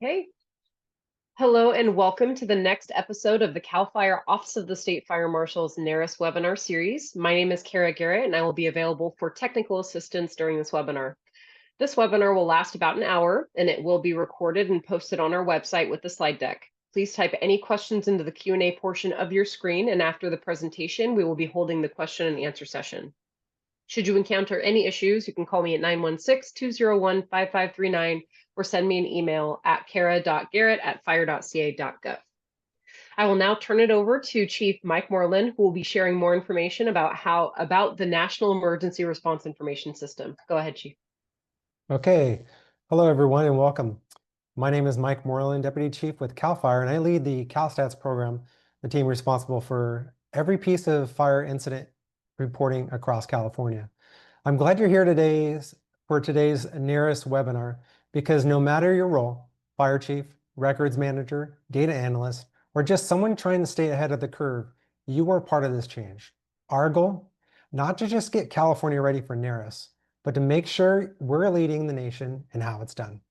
Okay. Hello and welcome to the next episode of the CAL FIRE Office of the State Fire Marshal's NERIS webinar series. My name is Kara Garrett and I will be available for technical assistance during this webinar. This webinar will last about an hour and it will be recorded and posted on our website with the slide deck. Please type any questions into the Q&A portion of your screen, and after the presentation, we will be holding the question and answer session. Should you encounter any issues, you can call me at 916-201-5539 or send me an email at kara.garrett@fire.ca.gov. I will now turn it over to Chief Mike Morlan, who will be sharing more information about the National Emergency Response Information System. Go ahead, Chief. Okay. Hello, everyone, and welcome. My name is Mike Morlan, Deputy Chief with CAL FIRE, and I lead the CalStats program, the team responsible for every piece of fire incident reporting across California. I'm glad you're here today for today's NERIS webinar, because no matter your role, fire chief, records manager, data analyst, or just someone trying to stay ahead of the curve, you are part of this change. Our goal, not to just get California ready for NERIS, but to make sure we're leading the nation in how it's done.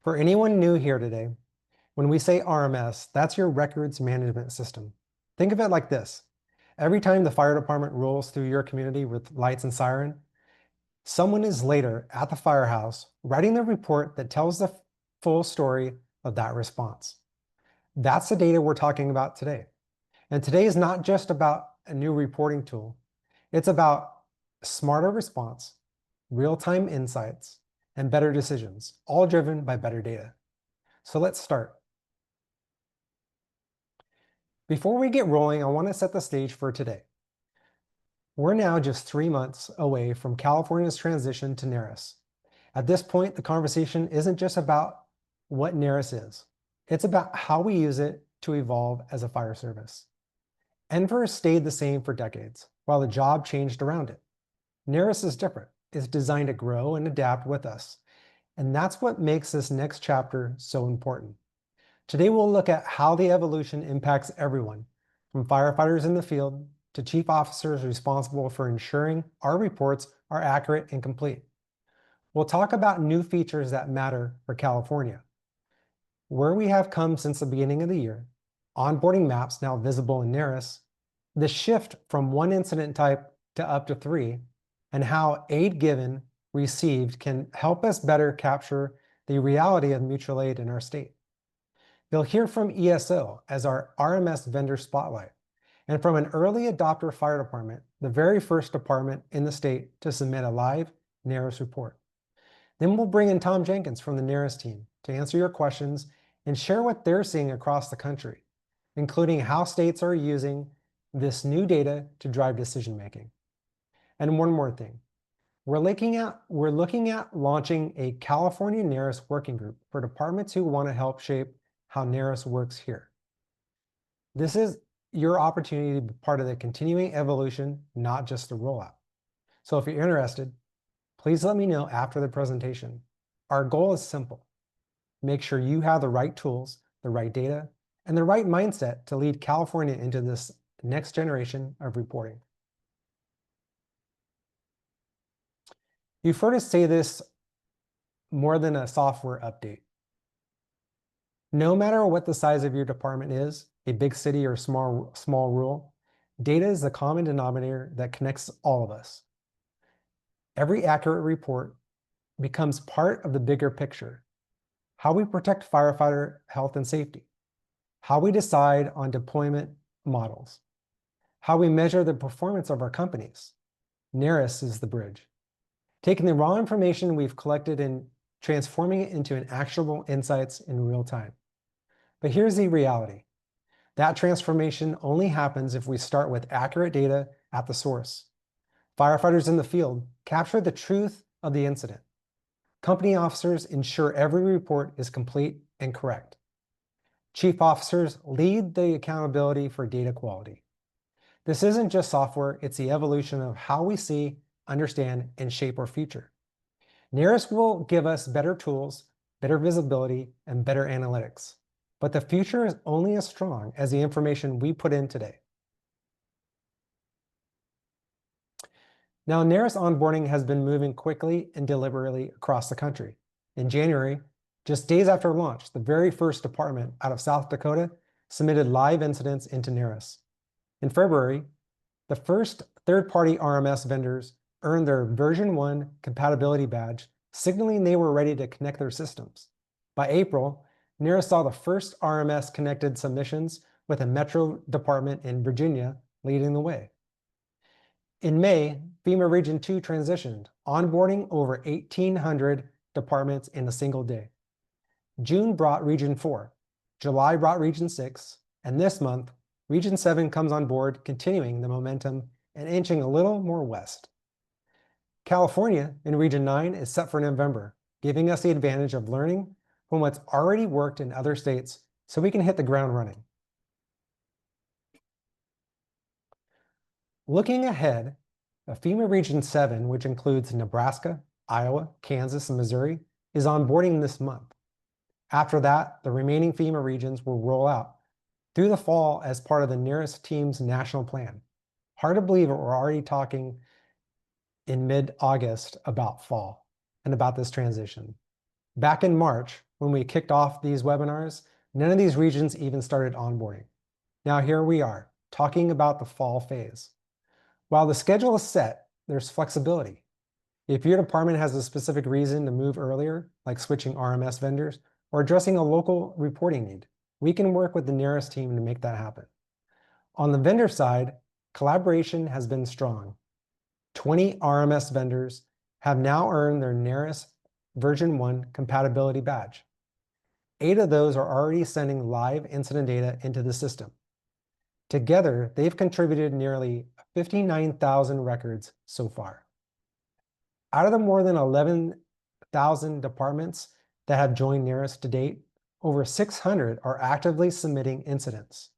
For anyone new here today, when we say RMS, that's your records management system. Think of it like this. Every time the fire department rolls through your community with lights and siren, someone is later at the firehouse writing the report that tells the full story of that response. That's the data we're talking about today. And today is not just about a new reporting tool. It's about smarter response, real-time insights, and better decisions, all driven by better data. So let's start. Before we get rolling, I want to set the stage for today. We're now just 3 months away from California's transition to NERIS. At this point, the conversation isn't just about what NERIS is. It's about how we use it to evolve as a fire service. NFIR stayed the same for decades, while the job changed around it. NERIS is different. It's designed to grow and adapt with us. And that's what makes this next chapter so important. Today, we'll look at how the evolution impacts everyone, from firefighters in the field to chief officers responsible for ensuring our reports are accurate and complete. We'll talk about new features that matter for California, where we have come since the beginning of the year, onboarding maps now visible in NERIS, the shift from one incident type to up to 3, and how aid given, received can help us better capture the reality of mutual aid in our state. You'll hear from ESO as our RMS vendor spotlight, and from an early adopter fire department, the very first department in the state to submit a live NERIS report. Then we'll bring in Tom Jenkins from the NERIS team to answer your questions and share what they're seeing across the country, including how states are using this new data to drive decision-making. And one more thing. We're looking at launching a California NERIS working group for departments who want to help shape how NERIS works here. This is your opportunity to be part of the continuing evolution, not just the rollout. So if you're interested, please let me know after the presentation. Our goal is simple. Make sure you have the right tools, the right data, and the right mindset to lead California into this next generation of reporting. You've heard us say this more than a software update. No matter what the size of your department is, a big city or small rural, data is the common denominator that connects all of us. Every accurate report becomes part of the bigger picture. How we protect firefighter health and safety, how we decide on deployment models, how we measure the performance of our companies. NERIS is the bridge. Taking the raw information we've collected and transforming it into an actionable insights in real time. But here's the reality. That transformation only happens if we start with accurate data at the source. Firefighters in the field capture the truth of the incident. Company officers ensure every report is complete and correct. Chief officers lead the accountability for data quality. This isn't just software, it's the evolution of how we see, understand, and shape our future. NERIS will give us better tools, better visibility, and better analytics. But the future is only as strong as the information we put in today. Now, NERIS onboarding has been moving quickly and deliberately across the country. In January, Just days after launch, the very first department out of South Dakota submitted live incidents into NERIS. In February, the first third-party RMS vendors earned their version 1 compatibility badge, signaling they were ready to connect their systems. By April, NERIS saw the first RMS connected submissions, with a metro department in Virginia leading the way. In May, FEMA Region 2 transitioned, onboarding over 1,800 departments in a single day. June brought Region 4, July brought Region 6, and this month, Region 7 comes on board, continuing the momentum and inching a little more west. California in Region 9 is set for November, giving us the advantage of learning from what's already worked in other states so we can hit the ground running. Looking ahead, FEMA Region 7, which includes Nebraska, Iowa, Kansas, and Missouri, is onboarding this month. After that, the remaining FEMA regions will roll out through the fall as part of the NERIS team's national plan. Hard to believe that we're already talking in mid-August about fall and about this transition. Back in March, when we kicked off these webinars, none of these regions even started onboarding. Now here we are, talking about the fall phase. While the schedule is set, there's flexibility. If your department has a specific reason to move earlier, like switching RMS vendors or addressing a local reporting need, we can work with the NERIS team to make that happen. On the vendor side, collaboration has been strong. 20 RMS vendors have now earned their NERIS version 1 compatibility badge. 8 of those are already sending live incident data into the system. Together, they've contributed nearly 59,000 records so far. Out of the more than 11,000 departments that have joined NERIS to date, over 600 are actively submitting incidents,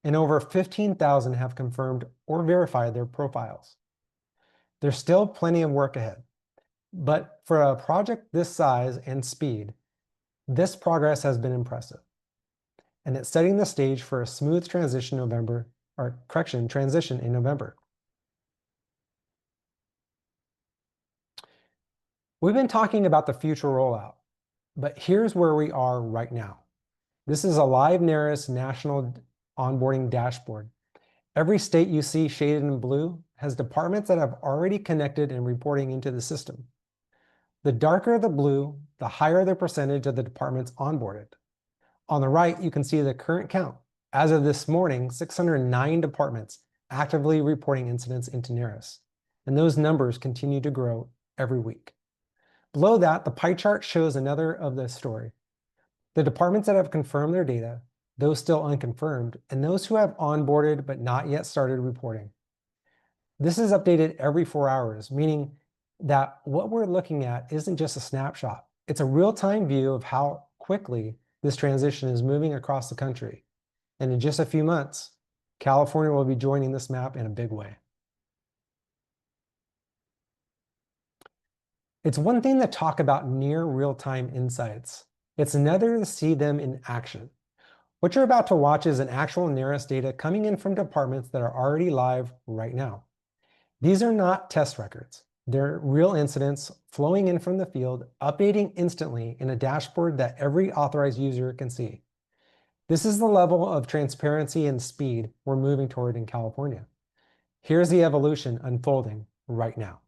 and over 15,000 have confirmed or verified their profiles. There's still plenty of work ahead, but for a project this size and speed, this progress has been impressive, and it's setting the stage for a smooth transition transition in November. We've been talking about the future rollout, but here's where we are right now. This is a live NERIS national onboarding dashboard. Every state you see shaded in blue has departments that have already connected and reporting into the system. The darker the blue, the higher the percentage of the departments onboarded. On the right, you can see the current count. As of this morning, 609 departments actively reporting incidents into NERIS, and those numbers continue to grow every week. Below that, the pie chart shows another of the story. The departments that have confirmed their data, those still unconfirmed, and those who have onboarded but not yet started reporting. This is updated every 4 hours, meaning that what we're looking at isn't just a snapshot. It's a real-time view of how quickly this transition is moving across the country. And in just a few months, California will be joining this map in a big way. It's one thing to talk about near real-time insights. It's another to see them in action. What you're about to watch is an actual NERIS data coming in from departments that are already live right now. These are not test records. They're real incidents flowing in from the field, updating instantly in a dashboard that every authorized user can see. This is the level of transparency and speed we're moving toward in California. Here's the evolution unfolding right now.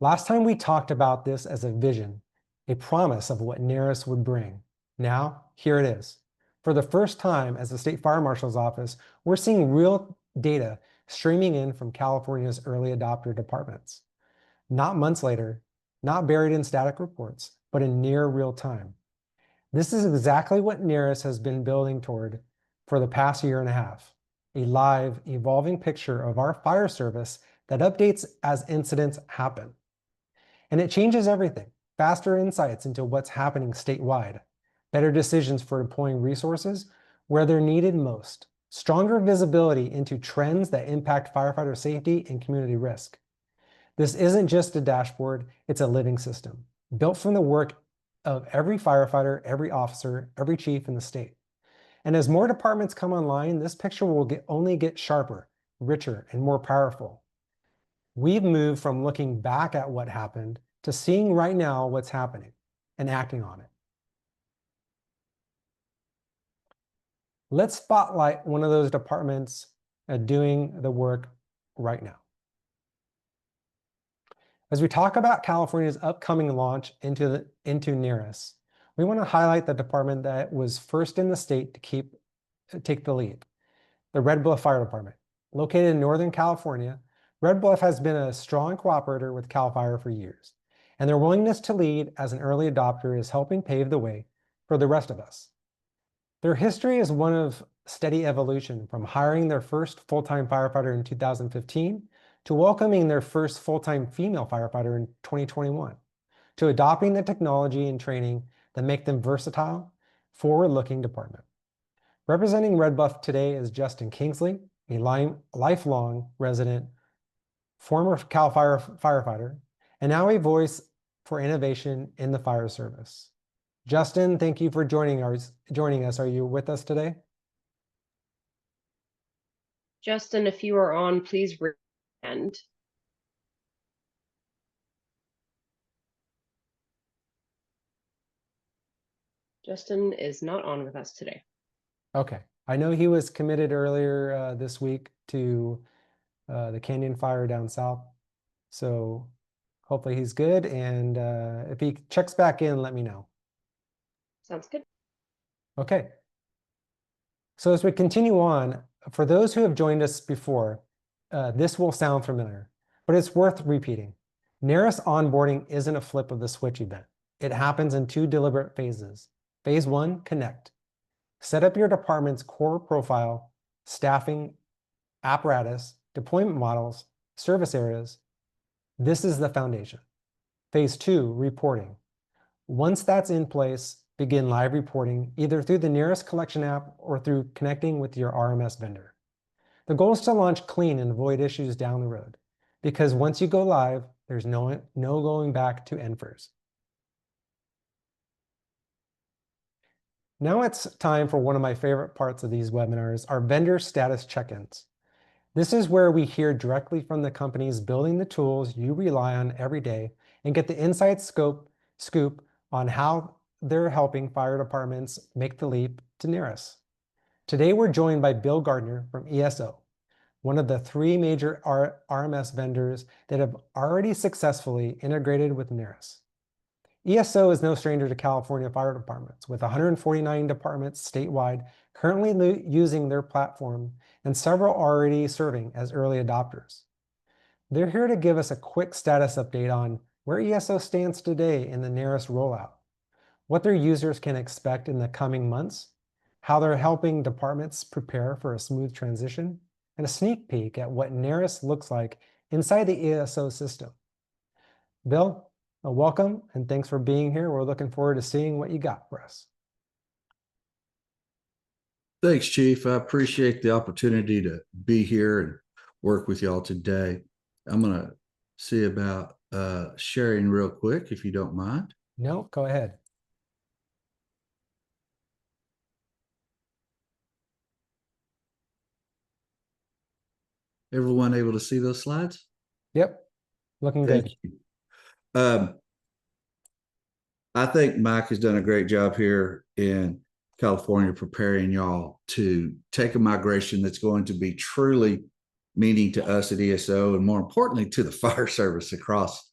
Last time we talked about this as a vision, a promise of what NERIS would bring. Now, here it is. For the first time as the State Fire Marshal's Office, we're seeing real data streaming in from California's early adopter departments. Not months later, not buried in static reports, but in near real time. This is exactly what NERIS has been building toward for the past year and a half. A live, evolving picture of our fire service that updates as incidents happen. And it changes everything. Faster insights into what's happening statewide. Better decisions for deploying resources where they're needed most. Stronger visibility into trends that impact firefighter safety and community risk. This isn't just a dashboard, it's a living system, built from the work of every firefighter, every officer, every chief in the state. And as more departments come online, this picture will only get sharper, richer, and more powerful. We've moved from looking back at what happened to seeing right now what's happening and acting on it. Let's spotlight one of those departments doing the work right now. As we talk about California's upcoming launch into NERIS, we want to highlight the department that was first in the state to take the lead, the Red Bluff Fire Department. Located in Northern California, Red Bluff has been a strong cooperator with CAL FIRE for years, and their willingness to lead as an early adopter is helping pave the way for the rest of us. Their history is one of steady evolution, from hiring their first full-time firefighter in 2015 to welcoming their first full-time female firefighter in 2021, to adopting the technology and training that make them versatile, forward-looking department. Representing Red Bluff today is Justin Kingsley, a lifelong resident, former CAL FIRE firefighter, and now a voice for innovation in the fire service. Justin, thank you for joining us. Are you with us today? Justin, if you are on, please raise your hand. Justin is not on with us today. Okay. I know he was committed earlier this week to the Canyon Fire down south. So hopefully he's good. And if he checks back in, let me know. Sounds good. Okay. So as we continue on, for those who have joined us before, this will sound familiar, but it's worth repeating. NERIS onboarding isn't a flip of the switch event. It happens in two deliberate phases. Phase 1, connect. Set up your department's core profile, staffing, apparatus, deployment models, service areas. This is the foundation. Phase 2, reporting. Once that's in place, begin live reporting either through the NERIS collection app or through connecting with your RMS vendor. The goal is to launch clean and avoid issues down the road, because once you go live, there's no going back to NFIRS. Now it's time for one of my favorite parts of these webinars, our vendor status check-ins. This is where we hear directly from the companies building the tools you rely on every day and get the inside scoop on how they're helping fire departments make the leap to NERIS. Today, we're joined by Bill Gardner from ESO, one of the 3 major RMS vendors that have already successfully integrated with NERIS. ESO is no stranger to California fire departments, with 149 departments statewide currently using their platform and several already serving as early adopters. They're here to give us a quick status update on where ESO stands today in the NERIS rollout, what their users can expect in the coming months, how they're helping departments prepare for a smooth transition, and a sneak peek at what NERIS looks like inside the ESO system. Bill, welcome, and thanks for being here. We're looking forward to seeing what you got for us. Thanks, Chief. I appreciate the opportunity to be here and work with y'all today. I'm going to see about sharing real quick, if you don't mind. No, go ahead. Everyone able to see those slides? Yep, looking Thank good. you. I think Mike has done a great job here in California preparing y'all to take a migration that's going to be truly meaning to us at ESO, and more importantly to the fire service across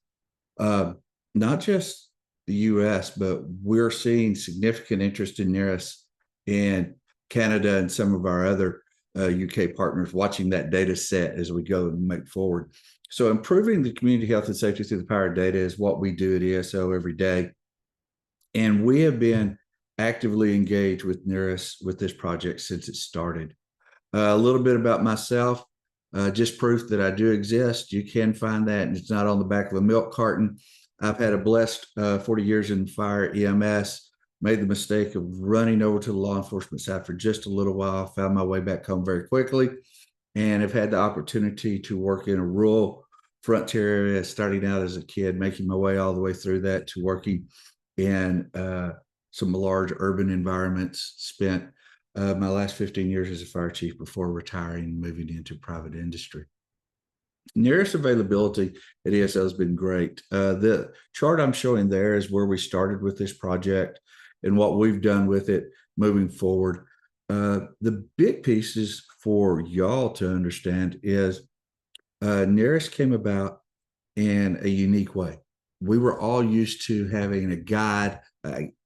not just the US, but we're seeing significant interest in NERIS in Canada and some of our other UK partners, watching that data set as we go and make forward. So improving the community health and safety through the power of data is what we do at ESO every day. And we have been actively engaged with NERIS with this project since it started. A little bit about myself, just proof that I do exist. You can find that, and it's not on the back of a milk carton. I've had a blessed 40 years in fire EMS, made the mistake of running over to the law enforcement side for just a little while, found my way back home very quickly, and have had the opportunity to work in a rural frontier area, starting out as a kid, making my way all the way through that to working in some large urban environments. Spent my last 15 years as a fire chief before retiring and moving into private industry. NERIS availability at ESO has been great. The chart I'm showing there is where we started with this project and what we've done with it moving forward. The big pieces for y'all to understand is NERIS came about in a unique way. We were all used to having a guide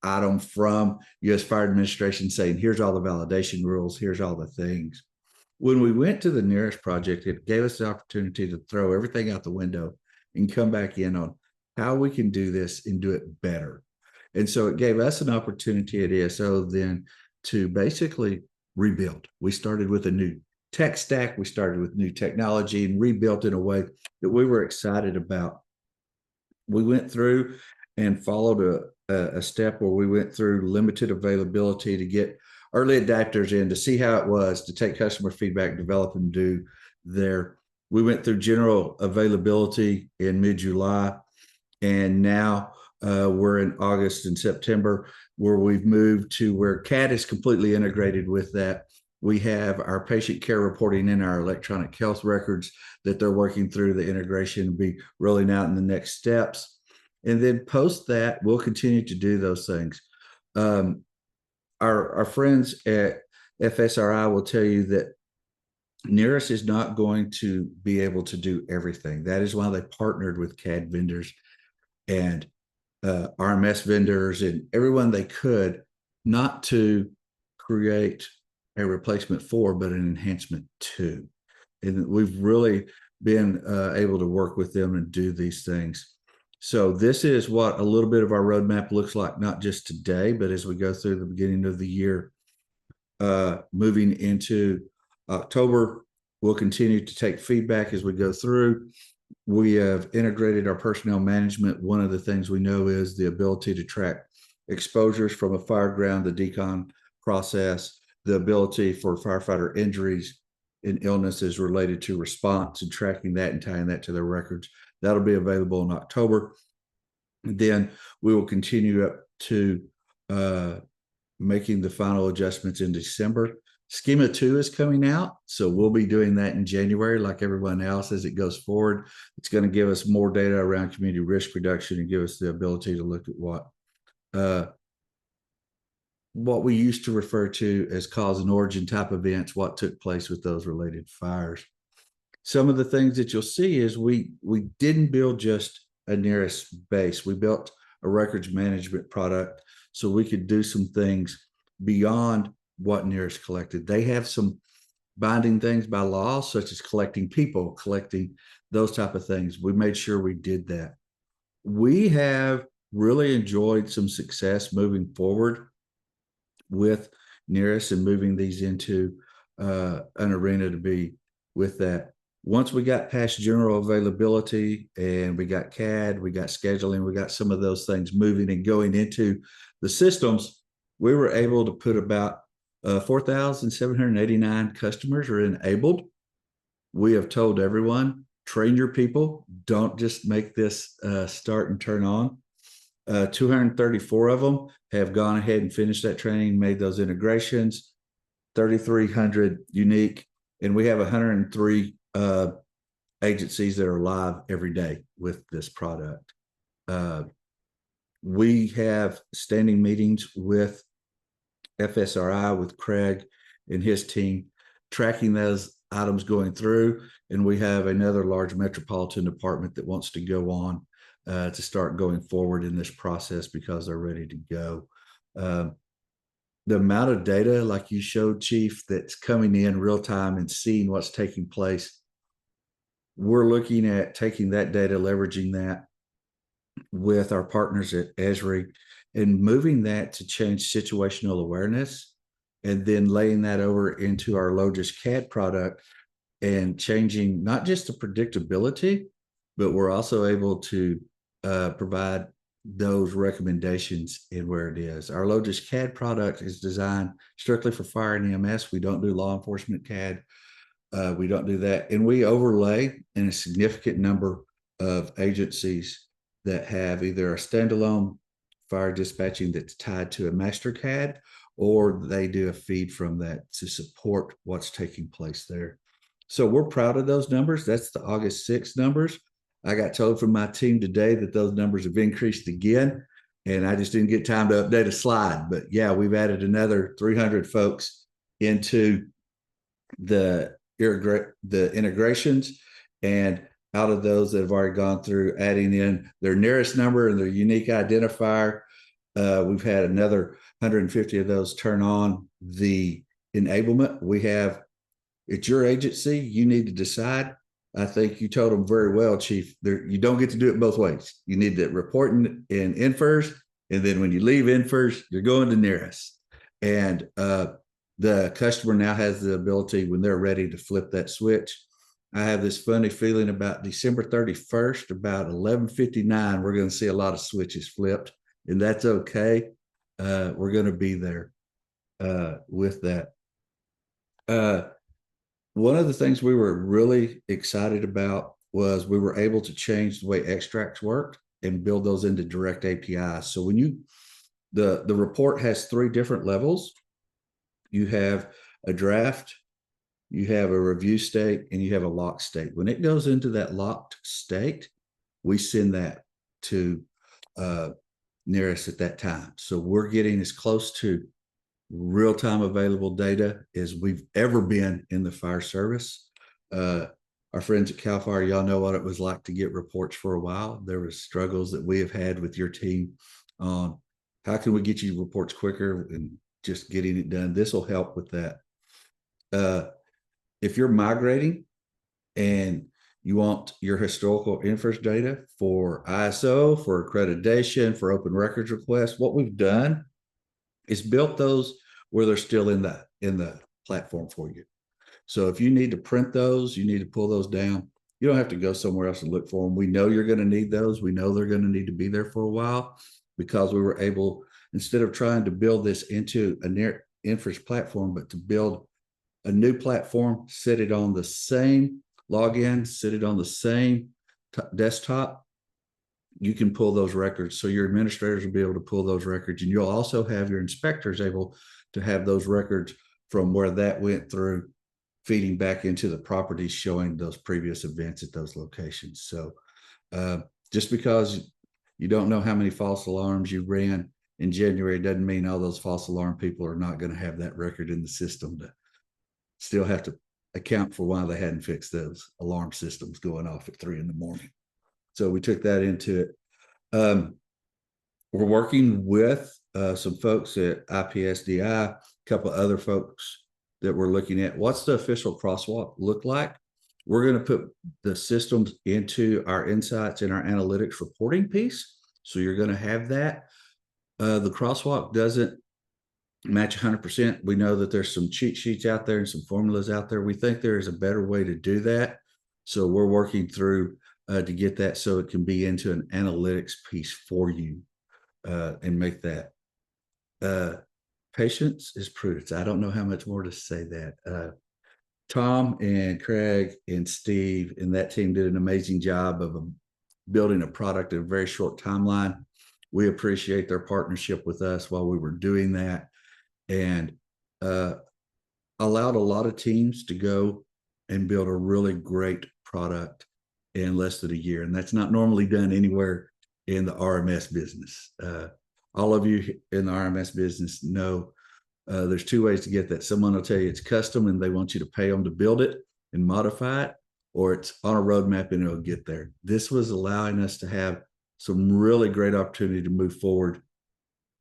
item from U.S. Fire Administration saying, here's all the validation rules, here's all the things. When we went to the NERIS project, it gave us the opportunity to throw everything out the window and come back in on how we can do this and do it better. And so it gave us an opportunity at ESO then to basically rebuild. We started with a new tech stack, we started with new technology and rebuilt in a way that we were excited about. We went through and followed a step where we went through limited availability to get early adapters in to see how it was, to take customer feedback, develop and do there. We went through general availability in mid-July, and now we're in August and September, where we've moved to where CAD is completely integrated with that. We have our patient care reporting in our electronic health records that they're working through. The integration will be rolling out in the next steps. And then post that, we'll continue to do those things. Our friends at FSRI will tell you that NERIS is not going to be able to do everything. That is why they partnered with CAD vendors and RMS vendors and everyone they could, not to create a replacement for, but an enhancement to. And we've really been able to work with them and do these things. So this is what a little bit of our roadmap looks like, not just today, but as we go through the beginning of the year. Moving into October, we'll continue to take feedback as we go through. We have integrated our personnel management. One of the things we know is the ability to track exposures from a fire ground, the decon process, the ability for firefighter injuries and illnesses related to response and tracking that and tying that to their records. That'll be available in October. And then we will continue up to making the final adjustments in December. Schema 2 is coming out, so we'll be doing that in January like everyone else as it goes forward. It's going to give us more data around community risk reduction and give us the ability to look at what we used to refer to as cause and origin type events, what took place with those related fires. Some of the things that you'll see is we didn't build just a NERIS base. We built a records management product so we could do some things beyond what NERIS collected. They have some binding things by law, such as collecting people, collecting those type of things. We made sure we did that. We have really enjoyed some success moving forward with NERIS and moving these into an arena to be with that. Once we got past general availability and we got CAD, we got scheduling, we got some of those things moving and going into the systems, we were able to put about 4,789 customers are enabled. We have told everyone, train your people. Don't just make this start and turn on. 234 of them have gone ahead and finished that training, made those integrations, 3,300 unique, and we have 103 agencies that are live every day with this product. We have standing meetings with FSRI, with Craig and his team, tracking those items going through, and we have another large metropolitan department that wants to go on to start going forward in this process because they're ready to go. The amount of data, like you showed, Chief, that's coming in real time and seeing what's taking place, we're looking at taking that data, leveraging that with our partners at Esri and moving that to change situational awareness, and then laying that over into our Logis CAD product and changing not just the predictability, but we're also able to provide those recommendations in where it is. Our Logis CAD product is designed strictly for fire and EMS. We don't do law enforcement CAD. We don't do that. And we overlay in a significant number of agencies that have either a standalone fire dispatching that's tied to a master CAD, or they do a feed from that to support what's taking place there. So we're proud of those numbers. That's the August 6th numbers. I got told from my team today that those numbers have increased again, and I just didn't get time to update a slide. But yeah, we've added another 300 folks into the integrations, and out of those that have already gone through adding in their NERIS number and their unique identifier, we've had another 150 of those turn on the enablement. We have, it's your agency, you need to decide. I think you told them very well, Chief. You don't get to do it both ways. You need to report in NFIRS, and then when you leave NFIRS, you're going to NERIS. And the customer now has the ability, when they're ready, to flip that switch. I have this funny feeling about December 31st, about 11:59, we're going to see a lot of switches flipped, and that's okay. We're going to be there with that. One of the things we were really excited about was we were able to change the way extracts worked and build those into direct APIs. So when the report has 3 different levels. You have a draft, you have a review state, and you have a locked state. When it goes into that locked state, we send that to NERIS at that time. So we're getting as close to real-time available data as we've ever been in the fire service. Our friends at CAL FIRE, y'all know what it was like to get reports for a while. There were struggles that we have had with your team on how can we get you reports quicker and just getting it done. This will help with that. If you're migrating and you want your historical NFIRS data for ISO, for accreditation, for open records requests, what we've done is built those where they're still in the platform for you. So if you need to print those, you need to pull those down. You don't have to go somewhere else and look for them. We know you're going to need those. We know they're going to need to be there for a while, because we were able, instead of trying to build this into a NFIRS platform, but to build a new platform, sit it on the same login, sit it on the same desktop, you can pull those records. So your administrators will be able to pull those records, and you'll also have your inspectors able to have those records from where that went through, feeding back into the properties, showing those previous events at those locations. So just because you don't know how many false alarms you ran in January doesn't mean all those false alarm people are not going to have that record in the system to still have to account for why they hadn't fixed those alarm systems going off at 3 a.m. So we took that into it. We're working with some folks at IPSDI, a couple of other folks that we're looking at. What's the official crosswalk look like? We're going to put the systems into our insights and our analytics reporting piece. So you're going to have that. The crosswalk doesn't match 100%. We know that there's some cheat sheets out there and some formulas out there. We think there is a better way to do that. So we're working through to get that so it can be into an analytics piece for you and make that. Patience is prudence. I don't know how much more to say that. Tom and Craig and Steve and that team did an amazing job of building a product in a very short timeline. We appreciate their partnership with us while we were doing that, and allowed a lot of teams to go and build a really great product in less than a year. And that's not normally done anywhere in the RMS business. All of you in the RMS business know there's 2 ways to get that. Someone will tell you it's custom and they want you to pay them to build it and modify it, or it's on a roadmap and it'll get there. This was allowing us to have some really great opportunity to move forward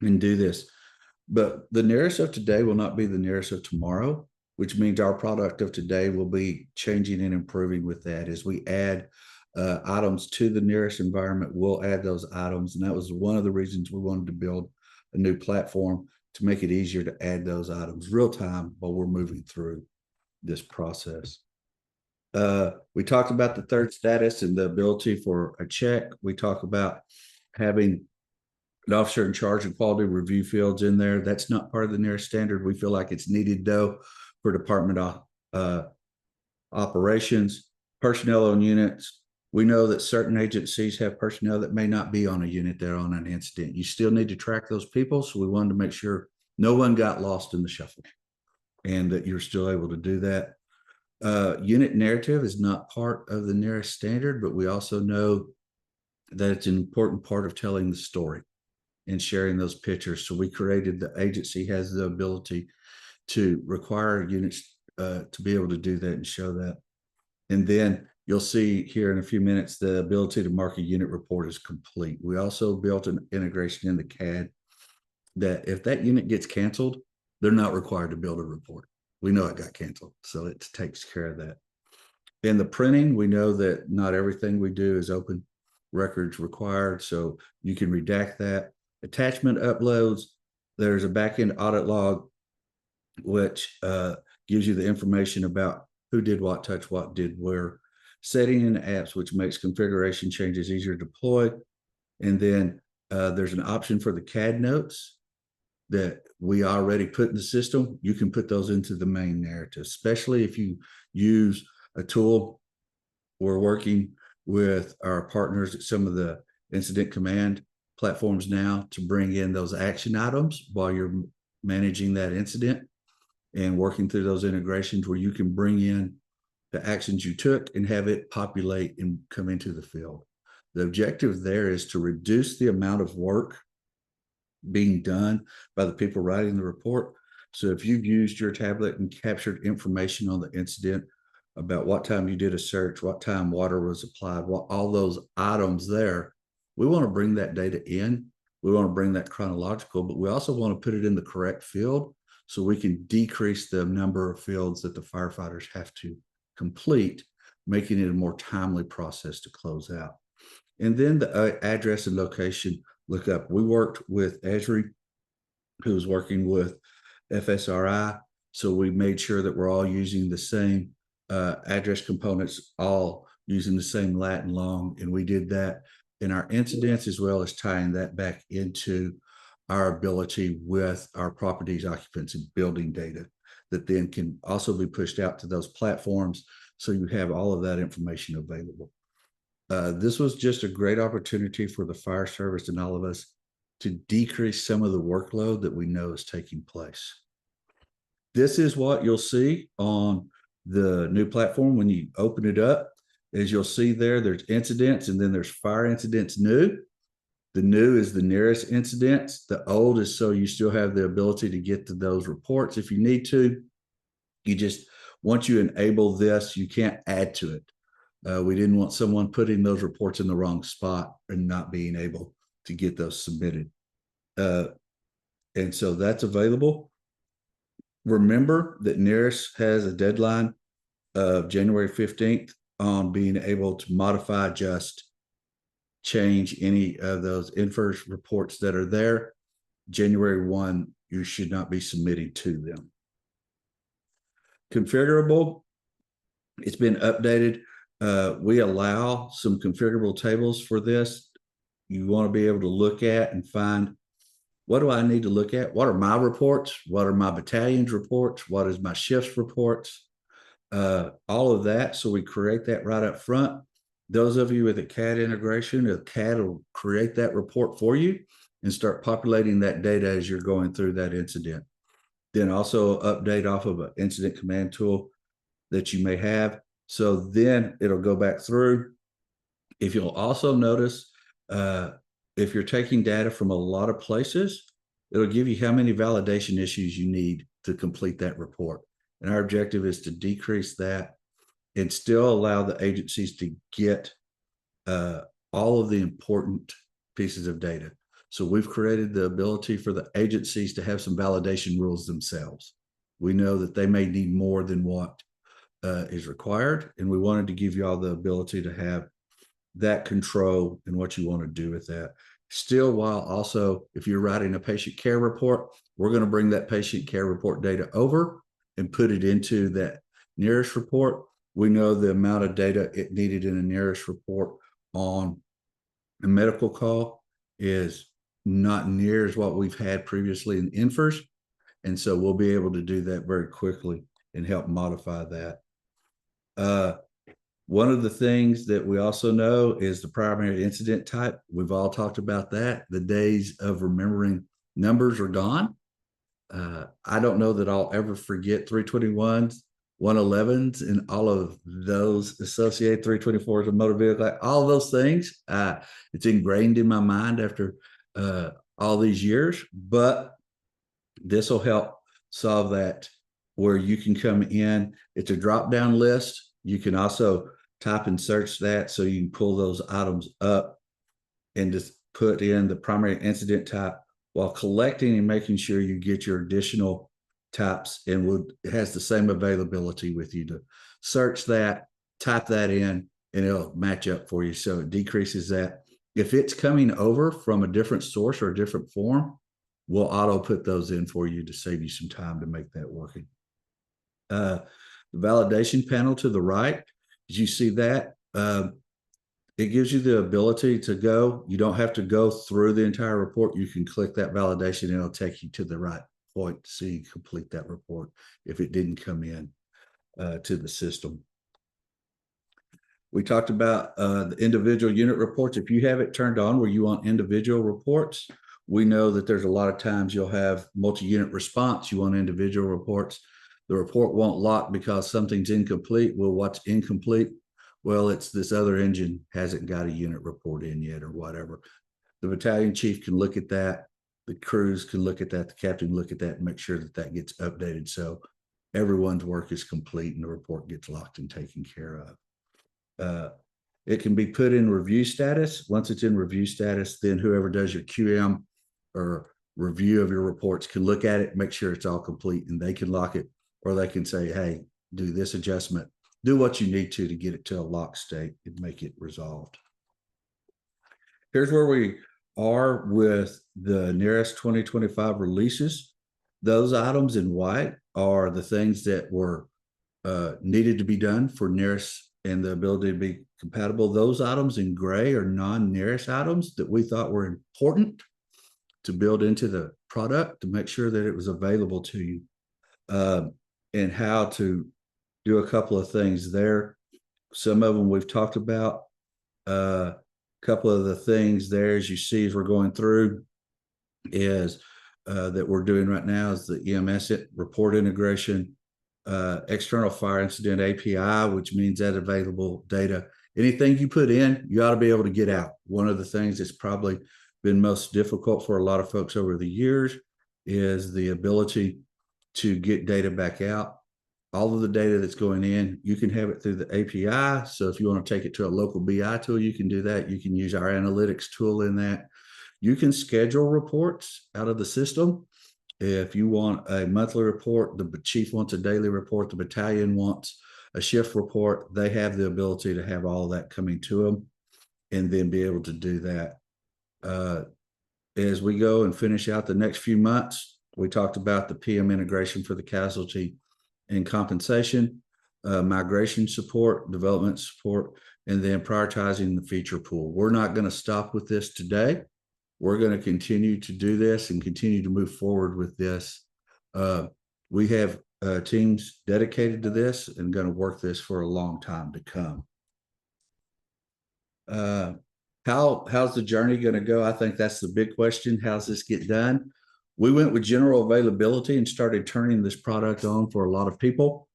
and do this. But the NERIS of today will not be the NERIS of tomorrow, which means our product of today will be changing and improving with that. As we add items to the NERIS environment, we'll add those items. And that was one of the reasons we wanted to build a new platform, to make it easier to add those items real time while we're moving through this process. We talked about the third status and the ability for a check. We talk about having an officer in charge of quality review fields in there. That's not part of the NERIS standard. We feel like it's needed though for department operations, personnel on units. We know that certain agencies have personnel that may not be on a unit that are on an incident. You still need to track those people. So we wanted to make sure no one got lost in the shuffle and that you're still able to do that. Unit narrative is not part of the NERIS standard, but we also know that it's an important part of telling the story and sharing those pictures. So we created, the agency has the ability to require units to be able to do that and show that. And then you'll see here in a few minutes, the ability to mark a unit report is complete. We also built an integration in the CAD that if that unit gets canceled, they're not required to build a report. We know it got canceled, so it takes care of that. In the printing, we know that not everything we do is open records required, so you can redact that. Attachment uploads, there's a backend audit log, which gives you the information about who did what, touch what, did where. Setting in apps, which makes configuration changes easier to deploy. And then there's an option for the CAD notes that we already put in the system. You can put those into the main narrative, especially if you use a tool. We're working with our partners at some of the incident command platforms now to bring in those action items while you're managing that incident and working through those integrations where you can bring in the actions you took and have it populate and come into the field. The objective there is to reduce the amount of work being done by the people writing the report. So if you've used your tablet and captured information on the incident about what time you did a search, what time water was applied, what all those items there, we want to bring that data in. We want to bring that chronological, but we also want to put it in the correct field so we can decrease the number of fields that the firefighters have to complete, making it a more timely process to close out. And then the address and location lookup. We worked with Esri, who was working with FSRI. So we made sure that we're all using the same address components, all using the same Latin long. And we did that in our incidents, as well as tying that back into our ability with our properties, occupants, and building data that then can also be pushed out to those platforms. So you have all of that information available. This was just a great opportunity for the fire service and all of us to decrease some of the workload that we know is taking place. This is what you'll see on the new platform when you open it up. As you'll see there's incidents, and then there's fire incidents new. The new is the NERIS incidents. The old is so you still have the ability to get to those reports if you need to. You just, once you enable this, you can't add to it. We didn't want someone putting those reports in the wrong spot and not being able to get those submitted. And so that's available. Remember that NERIS has a deadline of January 15th on being able to modify, adjust, change any of those NFIRS reports that are there. January 1, you should not be submitting to them. Configurable, it's been updated. We allow some configurable tables for this. You want to be able to look at and find, what do I need to look at? What are my reports? What are my battalion's reports? What is my shift's reports? All of that. So we create that right up front. Those of you with a CAD integration, a CAD will create that report for you and start populating that data as you're going through that incident. Then also update off of an incident command tool that you may have. So then it'll go back through. If you'll also notice, if you're taking data from a lot of places, it'll give you how many validation issues you need to complete that report. And our objective is to decrease that and still allow the agencies to get all of the important pieces of data. So we've created the ability for the agencies to have some validation rules themselves. We know that they may need more than what is required, and we wanted to give you all the ability to have that control and what you want to do with that. Still, while also, if you're writing a patient care report, we're going to bring that patient care report data over and put it into that NERIS report. We know the amount of data it needed in a NERIS report on a medical call is not near as what we've had previously in NFIRS. And so we'll be able to do that very quickly and help modify that. One of the things that we also know is the primary incident type. We've all talked about that. The days of remembering numbers are gone. I don't know that I'll ever forget 321s 111s and all of those associated 324s of motor vehicle, all those things. It's ingrained in my mind after all these years, but this will help solve that, where you can come in. It's a drop-down list. You can also type and search that, so you can pull those items up and just put in the primary incident type while collecting and making sure you get your additional types, and it has the same availability with you to search that, type that in, and it'll match up for you. So it decreases that. If it's coming over from a different source or a different form, we'll auto put those in for you to save you some time to make that working. The validation panel to the right, as you see that, it gives you the ability to go. You don't have to go through the entire report. You can click that validation and it'll take you to the right point so you complete that report if it didn't come in to the system. We talked about the individual unit reports. If you have it turned on where you want individual reports, we know that there's a lot of times you'll have multi-unit response. You want individual reports. The report won't lock because something's incomplete. Well, what's incomplete? Well, it's this other engine hasn't got a unit report in yet or whatever. The battalion chief can look at that. The crews can look at that. The captain can look at that and make sure that that gets updated. So everyone's work is complete and the report gets locked and taken care of. It can be put in review status. Once it's in review status, then whoever does your QM or review of your reports can look at it, make sure it's all complete, and they can lock it, or they can say, hey, do this adjustment, do what you need to get it to a lock state and make it resolved. Here's where we are with the NERIS 2025 releases. Those items in white are the things that were needed to be done for NERIS and the ability to be compatible. Those items in gray are non-NERIS items that we thought were important to build into the product to make sure that it was available to you, and how to do a couple of things there. Some of them we've talked about. A couple of the things there, as you see, as we're going through, is that we're doing right now is the EMS report integration, external fire incident API, which means that available data. Anything you put in, you ought to be able to get out. One of the things that's probably been most difficult for a lot of folks over the years is the ability to get data back out. All of the data that's going in, you can have it through the API. So if you want to take it to a local BI tool, you can do that. You can use our analytics tool in that. You can schedule reports out of the system. If you want a monthly report, the chief wants a daily report, the battalion wants a shift report, they have the ability to have all of that coming to them and then be able to do that. As we go and finish out the next few months, we talked about the PM integration for the casualty and compensation, migration support, development support, and then prioritizing the feature pool. We're not going to stop with this today. We're going to continue to do this and continue to move forward with this. We have teams dedicated to this and going to work this for a long time to come. How's the journey going to go? I think that's the big question. How's this get done? We went with general availability and started turning this product on for a lot of people.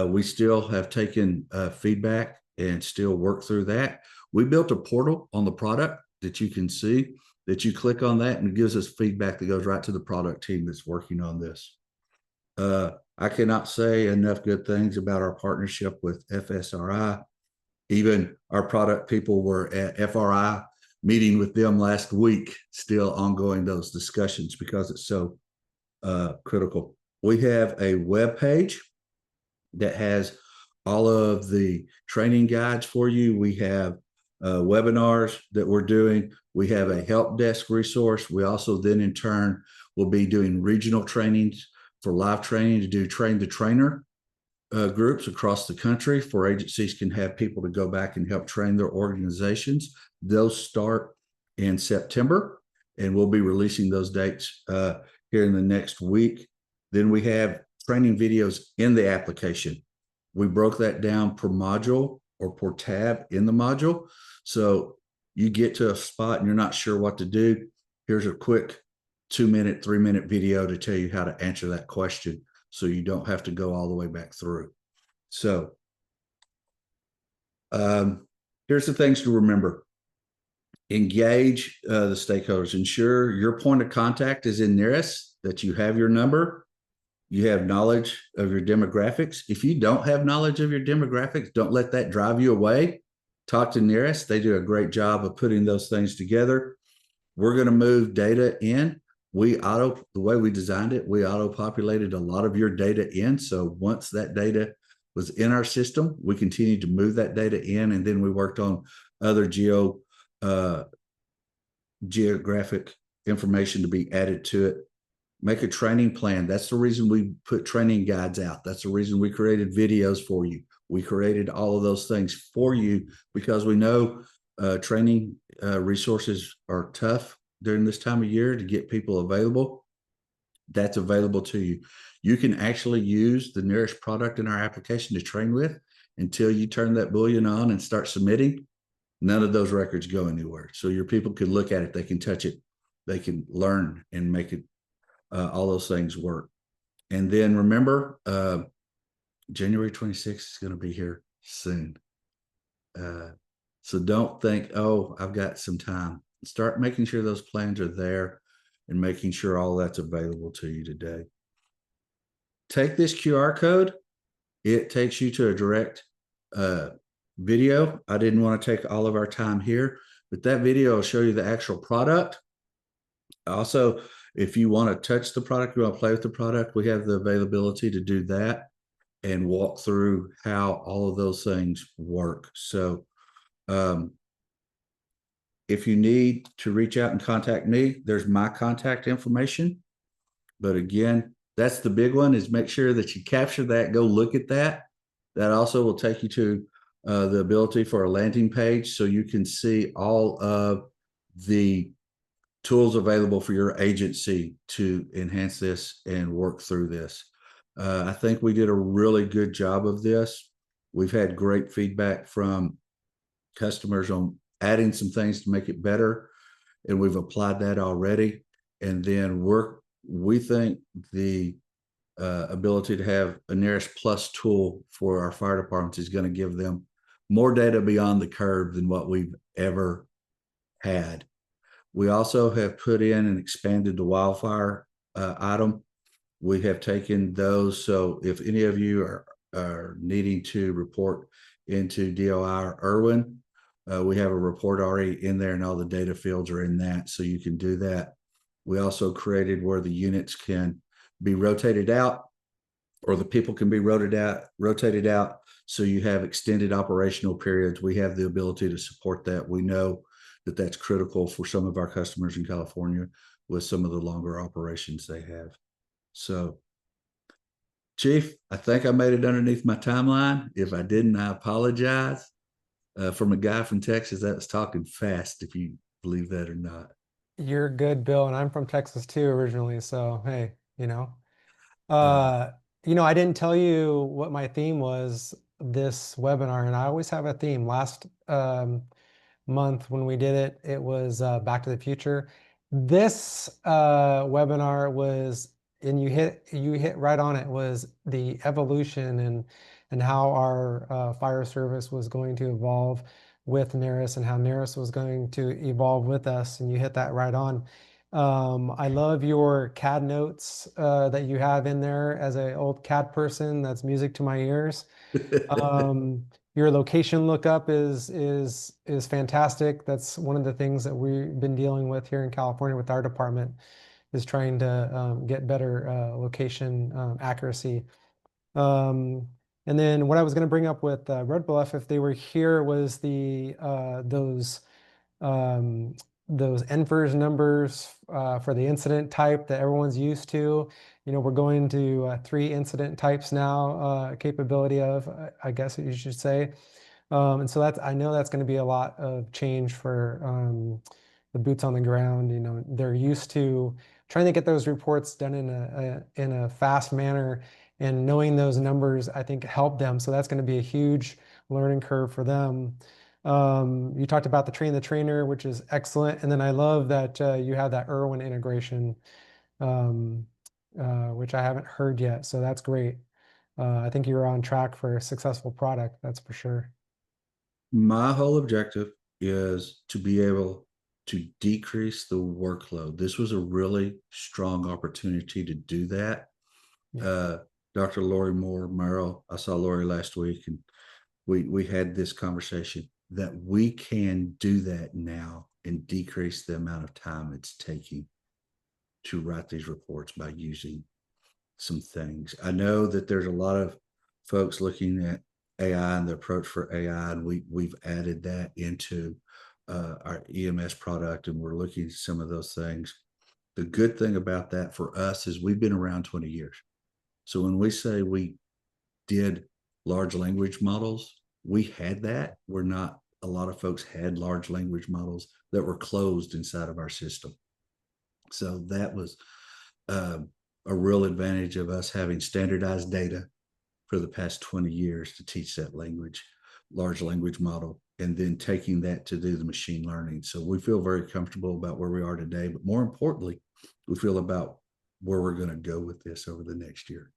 We still have taken feedback and still work through that. We built a portal on the product that you can see, that you click on that and it gives us feedback that goes right to the product team that's working on this. I cannot say enough good things about our partnership with FSRI. Even our product people were at FRI meeting with them last week, still ongoing those discussions because it's so critical. We have a web page that has all of the training guides for you. We have webinars that we're doing. We have a help desk resource. We also then in turn will be doing regional trainings for live training to do train the trainer groups across the country for agencies can have people to go back and help train their organizations. Those start in September and we'll be releasing those dates here in the next week. Then we have training videos in the application. We broke that down per module or per tab in the module. So you get to a spot and you're not sure what to do. Here's a quick 2-minute, 3-minute video to tell you how to answer that question so you don't have to go all the way back through. So here's the things to remember. Engage the stakeholders. Ensure your point of contact is in NERIS, that you have your number, you have knowledge of your demographics. If you don't have knowledge of your demographics, don't let that drive you away. Talk to NERIS. They do a great job of putting those things together. We're going to move data in. The way we designed it, we auto-populated a lot of your data in. So once that data was in our system, we continued to move that data in, and then we worked on other geographic information to be added to it. Make a training plan. That's the reason we put training guides out. That's the reason we created videos for you. We created all of those things for you because we know training resources are tough during this time of year to get people available. That's available to you. You can actually use the NERIS product in our application to train with until you turn that bullion on and start submitting. None of those records go anywhere. So your people can look at it, they can touch it, they can learn and make it, all those things work. And then remember, January 26th is going to be here soon. So don't think, oh, I've got some time. Start making sure those plans are there and making sure all that's available to you today. Take this QR code. It takes you to a direct video. I didn't want to take all of our time here, but that video will show you the actual product. Also, if you want to touch the product, you want to play with the product, we have the availability to do that and walk through how all of those things work. So if you need to reach out and contact me, there's my contact information. But again, that's the big one, is make sure that you capture that, go look at that. That also will take you to the ability for a landing page so you can see all of the tools available for your agency to enhance this and work through this. I think we did a really good job of this. We've had great feedback from customers on adding some things to make it better, and we've applied that already. And then we think the ability to have a NERIS Plus tool for our fire departments is going to give them more data beyond the curve than what we've ever had. We also have put in and expanded the wildfire item. We have taken those. So if any of you are needing to report into DOI or Irwin, we have a report already in there and all the data fields are in that. So you can do that. We also created where the units can be rotated out, or the people can be rotated out. So you have extended operational periods. We have the ability to support that. We know that that's critical for some of our customers in California with some of the longer operations they have. So, Chief, I think I made it underneath my timeline. If I didn't, I apologize. From a guy from Texas that was talking fast, if you believe that or not. You're good, Bill, and I'm from Texas too originally, so hey, I didn't tell you what my theme was this webinar, and I always have a theme. Last month when we did it, it was Back to the Future. This webinar was, and you hit right on it, was the evolution and how our fire service was going to evolve with NERIS and how NERIS was going to evolve with us, and you hit that right on. I love your CAD notes that you have in there. As an old CAD person, that's music to my ears. Your location lookup is fantastic. That's one of the things that we've been dealing with here in California with our department, is trying to get better location accuracy. And then what I was going to bring up with Red Bluff, if they were here, was those NFIRS numbers for the incident type that everyone's used to. We're going to 3 incident types now, capability of, I guess you should say. And so I know that's going to be a lot of change for the boots on the ground. They're used to trying to get those reports done in a fast manner, and knowing those numbers, I think, help them. So that's going to be a huge learning curve for them. You talked about the train the trainer, which is excellent. And then I love that you have that Irwin integration, which I haven't heard yet. So that's great. I think you're on track for a successful product, that's for sure. My whole objective is to be able to decrease the workload. This was a really strong opportunity to do that. Yeah. Dr. Lori Moore Merrill, I saw Lori last week, and we had this conversation that we can do that now and decrease the amount of time it's taking to write these reports by using some things. I know that there's a lot of folks looking at AI and the approach for AI, and we've added that into our EMS product, and we're looking at some of those things. The good thing about that for us is we've been around 20 years. So when we say we did large language models, we had that. We're not, a lot of folks had large language models that were closed inside of our system. So that was a real advantage of us having standardized data for the past 20 years to teach that language, large language model, and then taking that to do the machine learning. So we feel very comfortable about where we are today, but more importantly, we feel about where we're going to go with this over the next year.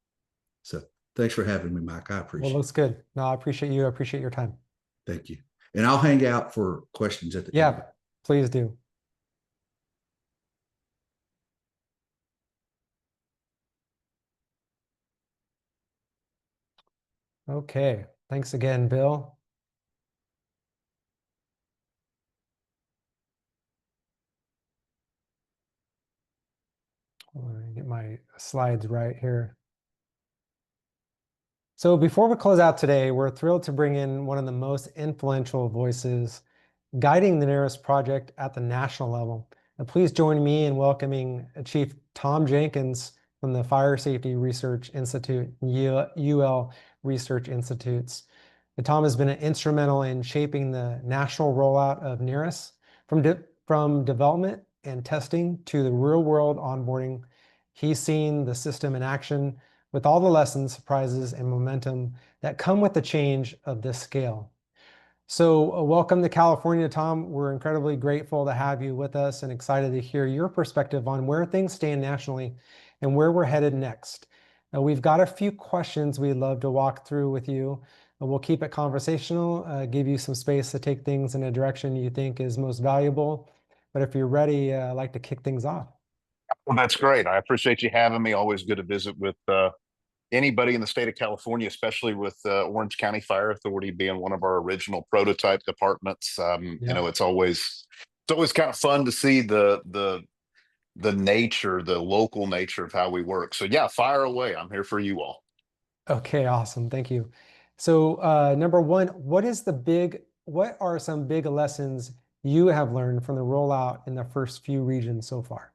So thanks for having me, Mike. I appreciate it. Well, looks good. No, I appreciate you. I appreciate your time. Thank you. And I'll hang out for questions at the end. Yeah, please do. Okay. Thanks again, Bill. Let me get my slides right here. So before we close out today, we're thrilled to bring in one of the most influential voices guiding the NERIS project at the national level. And please join me in welcoming Chief Tom Jenkins from the Fire Safety Research Institute, UL Research Institutes. And Tom has been instrumental in shaping the national rollout of NERIS from development and testing to the real-world onboarding. He's seen the system in action with all the lessons, surprises, and momentum that come with the change of this scale. So welcome to California, Tom. We're incredibly grateful to have you with us and excited to hear your perspective on where things stand nationally and where we're headed next. We've got a few questions we'd love to walk through with you. We'll keep it conversational, give you some space to take things in a direction you think is most valuable. But if you're ready, I'd like to kick things off. Well, that's great. I appreciate you having me. Always good to visit with anybody in the state of California, especially with Orange County Fire Authority being one of our original prototype departments. You know, it's always kind of fun to see the nature, the local nature of how we work. So yeah, fire away. I'm here for you all. Okay, awesome. Thank you. So number one, what are some big lessons you have learned from the rollout in the first few regions so far?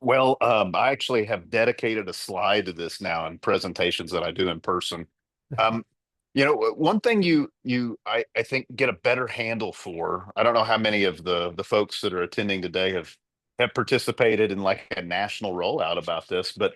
Well, I actually have dedicated a slide to this now in presentations that I do in person. You know, one thing I think get a better handle for, I don't know how many of the folks that are attending today have participated in like a national rollout about this, but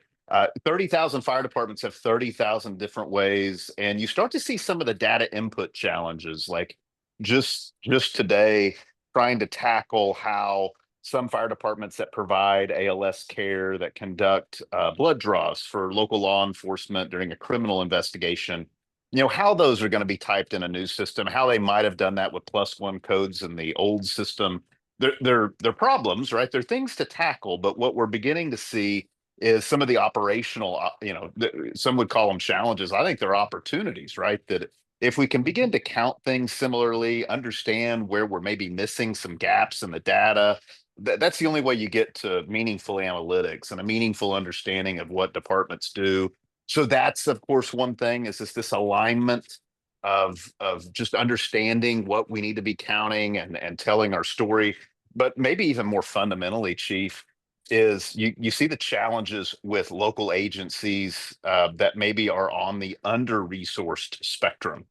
30,000 fire departments have 30,000 different ways, and you start to see some of the data input challenges, like just today trying to tackle how some fire departments that provide ALS care, that conduct blood draws for local law enforcement during a criminal investigation, you know, how those are going to be typed in a new system, how they might have done that with +1 codes in the old system. They're problems, right? They're things to tackle, but what we're beginning to see is some of the operational, you know, some would call them challenges. I think they're opportunities, right? That if we can begin to count things similarly, understand where we're maybe missing some gaps in the data, that's the only way you get to meaningful analytics and a meaningful understanding of what departments do. So that's, of course, one thing is this alignment of just understanding what we need to be counting and telling our story. But maybe even more fundamentally, Chief, is you see the challenges with local agencies that maybe are on the under-resourced spectrum.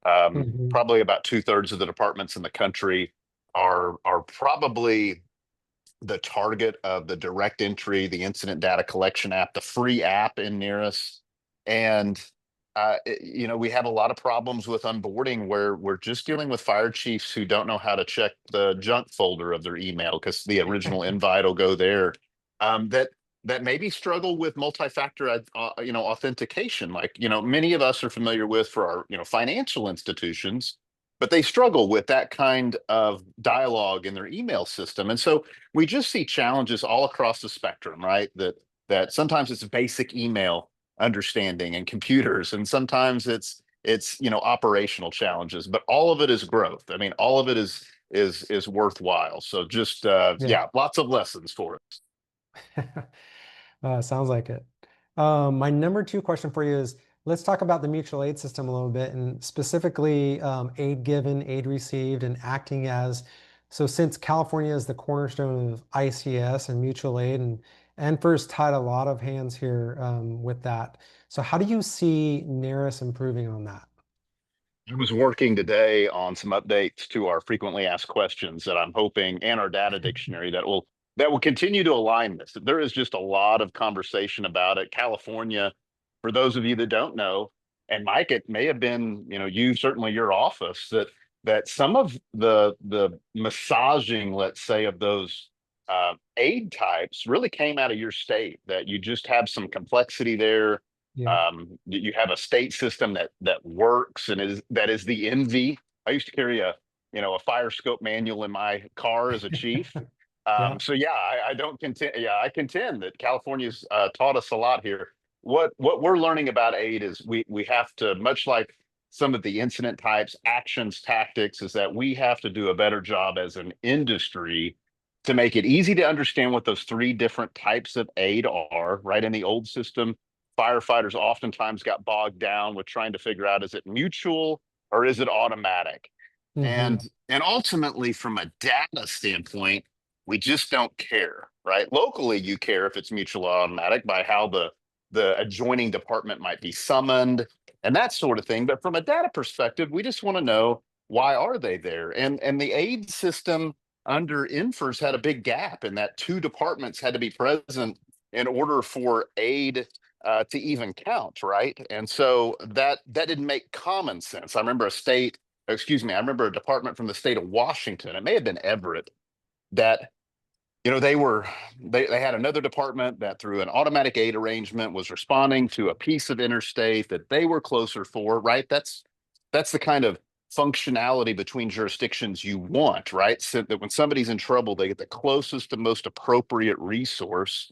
Probably about 2/3 of the departments in the country are probably the target of the direct entry, the incident data collection app, the free app in NERIS. And, you know, we have a lot of problems with onboarding where we're just dealing with fire chiefs who don't know how to check the junk folder of their email because the original invite will go there. that maybe struggle with multi-factor authentication, like many of us are familiar with for our financial institutions, but they struggle with that kind of dialogue in their email system. And so we just see challenges all across the spectrum, right? That sometimes it's basic email understanding and computers, and sometimes it's operational challenges, but all of it is growth. I mean, all of it is worthwhile. So just Yeah. lots of lessons for us. Sounds like it. My number two question for you is, let's talk about the mutual aid system a little bit, and specifically aid given, aid received, and acting as. So since California is the cornerstone of ICS and mutual aid, and NFIR's tied a lot of hands here with that. So how do you see NERIS improving on that? I was working today on some updates to our frequently asked questions that I'm hoping, and our data dictionary that will continue to align this. There is just a lot of conversation about it. California, for those of you that don't know, and Mike, it may have been, you certainly your office, that some of the massaging, let's say, of those aid types really came out of your state, that you just have some complexity there. Yeah. You have a state system that works and is the envy. I used to carry a fire scope manual in my car as a chief. Yeah. So yeah, I don't contend. Yeah, I contend that California's taught us a lot here. What we're learning about aid is we have to, much like some of the incident types, actions, tactics, is that we have to do a better job as an industry to make it easy to understand what those three different types of aid are. Right, in the old system, firefighters oftentimes got bogged down with trying to figure out, is it mutual or is it automatic? Mm-hmm. And ultimately, from a data standpoint, we just don't care, right? Locally, you care if it's mutual or automatic by how the adjoining department might be summoned and that sort of thing. But from a data perspective, we just want to know, why are they there? And the aid system under NFIRS had a big gap in that two departments had to be present in order for aid to even count, right? And so that didn't make common sense. I remember I remember a department from the state of Washington, it may have been Everett, that they had another department that through an automatic aid arrangement was responding to a piece of interstate that they were closer for, right? That's the kind of functionality between jurisdictions you want, right? So that when somebody's in trouble, they get the closest and most appropriate resource.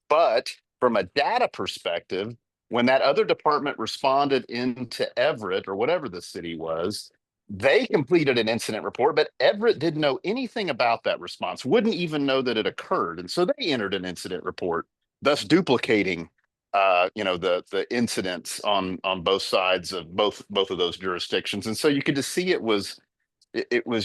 But from a data perspective, when that other department responded into Everett or whatever the city was, they completed an incident report, but Everett didn't know anything about that response, wouldn't even know that it occurred. And so they entered an incident report, thus duplicating the incidents on both sides of both of those jurisdictions. And so you could just see it was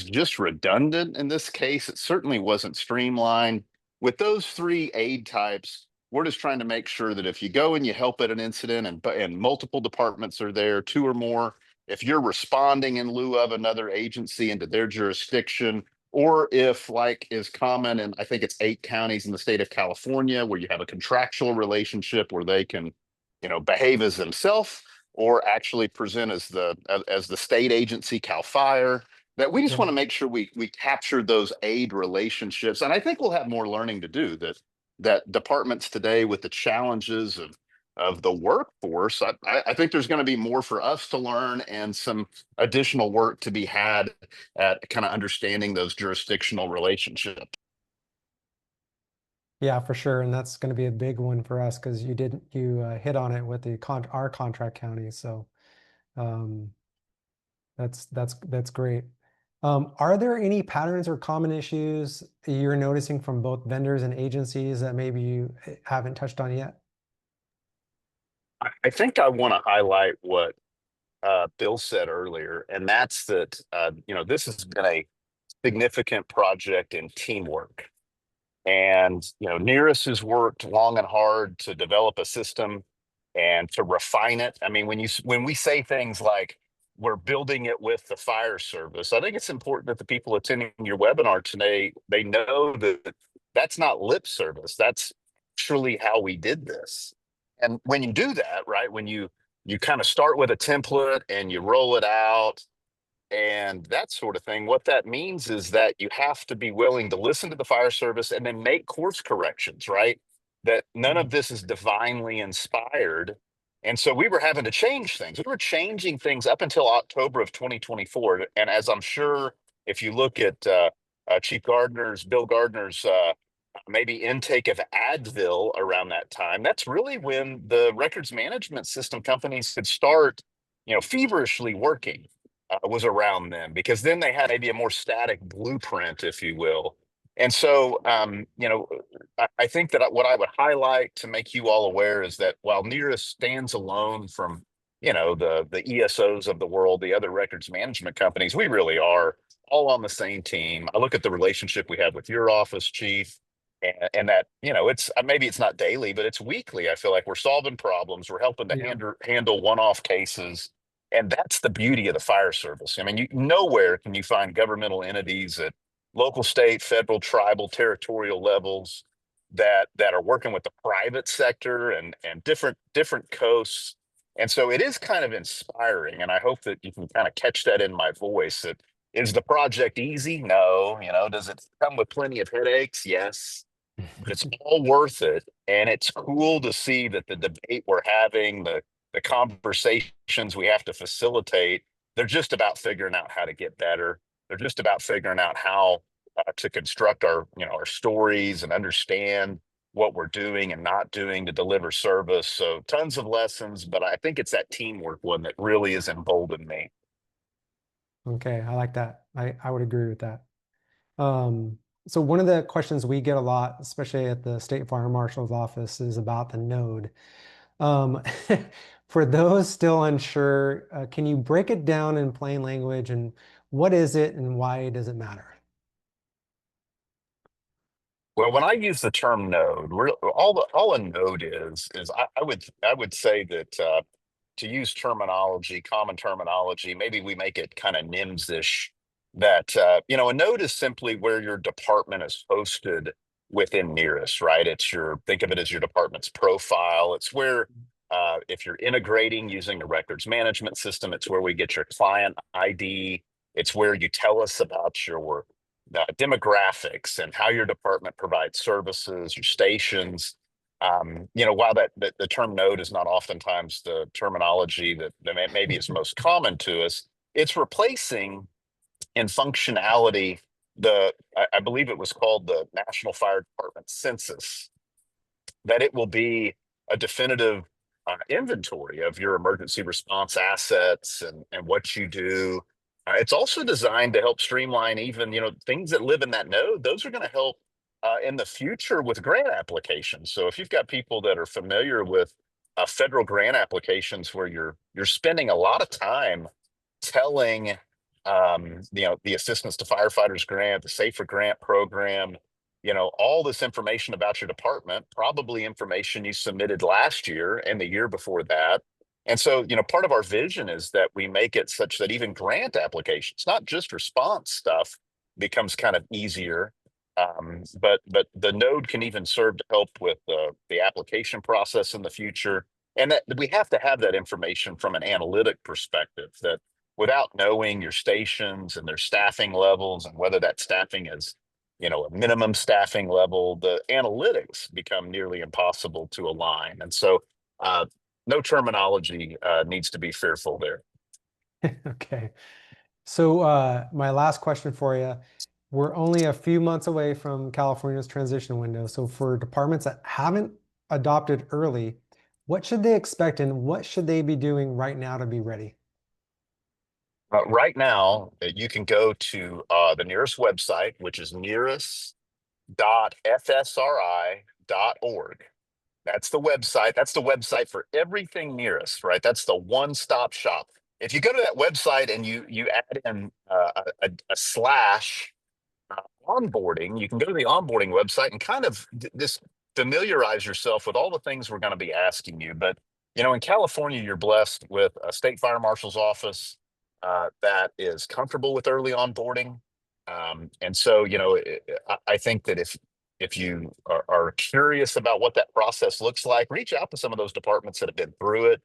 just redundant in this case. It certainly wasn't streamlined. With those three aid types, we're just trying to make sure that if you go and you help at an incident and multiple departments are there, two or more, if you're responding in lieu of another agency into their jurisdiction, or if, like is common, and I think it's 8 counties in the state of California, where you have a contractual relationship where they can, behave as themselves or actually present as the state agency, Cal Fire, that we just want to make sure we capture those aid relationships. And I think we'll have more learning to do, that departments today, with the challenges of the workforce, I think there's going to be more for us to learn and some additional work to be had at kind of understanding those jurisdictional relationships. Yeah, for sure. And that's going to be a big one for us, because you hit on it with our contract counties. So um, that's great. Are there any patterns or common issues you're noticing from both vendors and agencies that maybe you haven't touched on yet? I think I want to highlight what Bill said earlier, and that's that this has been a significant project in teamwork. And NERIS has worked long and hard to develop a system and to refine it. I mean, when we say things like we're building it with the fire service, I think it's important that the people attending your webinar today, they know that that's not lip service. That's truly how we did this. And when you do that, right, when you kind of start with a template and you roll it out and that sort of thing, what that means is that you have to be willing to listen to the fire service and then make course corrections, right? that none of this is divinely inspired. And so we were having to change things. We were changing things up until October of 2024. And as I'm sure, if you look at Bill Gardner's maybe intake of Advil around that time, that's really when the records management system companies could start, feverishly working, was around them, because then they had maybe a more static blueprint, if you will. And so, I think that what I would highlight to make you all aware is that while NERIS stands alone from, the ESOs of the world, the other records management companies, we really are all on the same team. I look at the relationship we have with your office, Chief, and that, it's maybe it's not daily, but it's weekly. I feel like we're solving problems, we're helping to Yeah. handle one-off cases. And that's the beauty of the fire service. I mean, nowhere can you find governmental entities at local, state, federal, tribal, territorial levels that are working with the private sector and different coasts. And so it is kind of inspiring. And I hope that you can kind of catch that in my voice. That is the project easy? No. Does it come with plenty of headaches? Yes. But it's all worth it. And it's cool to see that the debate we're having, the conversations we have to facilitate, they're just about figuring out how to get better. They're just about figuring out how to construct our stories and understand what we're doing and not doing to deliver service. So tons of lessons, but I think it's that teamwork one that really has emboldened me. Okay, I like that. I would agree with that. So one of the questions we get a lot, especially at the State Fire Marshal's office, is about the node. Um, for those still unsure, can you break it down in plain language, and what is it and why does it matter? Well, when I use the term node, all a node is I would say that to use common terminology, maybe we make it kind of NIMS-ish. That a node is simply where your department is hosted within NERIS, right? Think of it as your department's profile. It's where if you're integrating using the records management system, it's where we get your client ID. It's where you tell us about your demographics and how your department provides services, your stations. While the term node is not oftentimes the terminology that maybe is most common to us, it's replacing in functionality I believe it was called the National Fire Department Census, that it will be a definitive inventory of your emergency response assets and what you do. It's also designed to help streamline even, things that live in that node. Those are going to help in the future with grant applications. So if you've got people that are familiar with federal grant applications where you're spending a lot of time telling the Assistance to Firefighters grant, the Safer Grant program, all this information about your department, probably information you submitted last year and the year before that. And so, part of our vision is that we make it such that even grant applications, not just response stuff, becomes kind of easier. But the node can even serve to help with the application process in the future. And that we have to have that information from an analytic perspective, that without knowing your stations and their staffing levels and whether that staffing is a minimum staffing level, the analytics become nearly impossible to align. And so no terminology needs to be fearful there. Okay. So my last question for you, we're only a few months away from California's transition window. So for departments that haven't adopted early, what should they expect and what should they be doing right now to be ready? Right now, you can go to the NERIS website, which is neris.fsri.org. That's the website. That's the website for everything NERIS, right? That's the one-stop shop. If you go to that website and you add in a slash onboarding, you can go to the onboarding website and kind of just familiarize yourself with all the things we're going to be asking you. But, in California, you're blessed with a state fire marshal's office that is comfortable with early onboarding. And so, I think that if you are curious about what that process looks like, reach out to some of those departments that have been through it.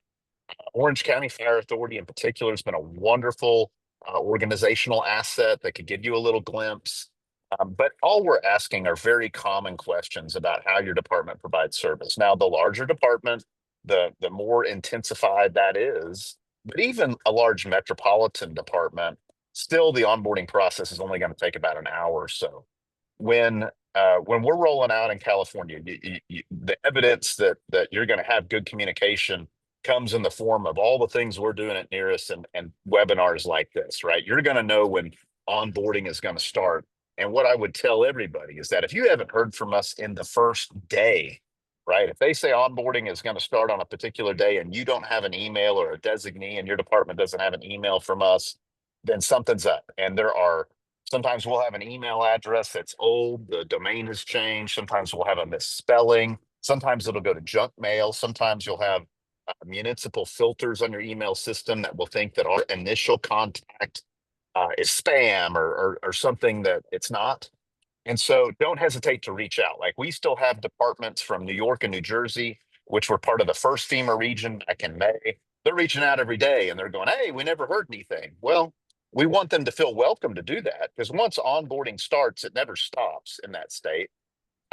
Orange County Fire Authority in particular has been a wonderful organizational asset that could give you a little glimpse. But all we're asking are very common questions about how your department provides service. Now, the larger department, the more intensified that is, but even a large metropolitan department, still the onboarding process is only going to take about an hour or so. When we're rolling out in California, the evidence that you're going to have good communication comes in the form of all the things we're doing at NERIS and webinars like this, right? You're going to know when onboarding is going to start. And what I would tell everybody is that if you haven't heard from us in the first day, right? If they say onboarding is going to start on a particular day and you don't have an email or a designee and your department doesn't have an email from us, then something's up. And sometimes we'll have an email address that's old, the domain has changed. Sometimes we'll have a misspelling. Sometimes it'll go to junk mail. Sometimes you'll have municipal filters on your email system that will think that our initial contact is spam or something that it's not. And so don't hesitate to reach out. Like we still have departments from New York and New Jersey, which were part of the first FEMA region back in May. They're reaching out every day and they're going, hey, we never heard anything. Well, we want them to feel welcome to do that because once onboarding starts, it never stops in that state.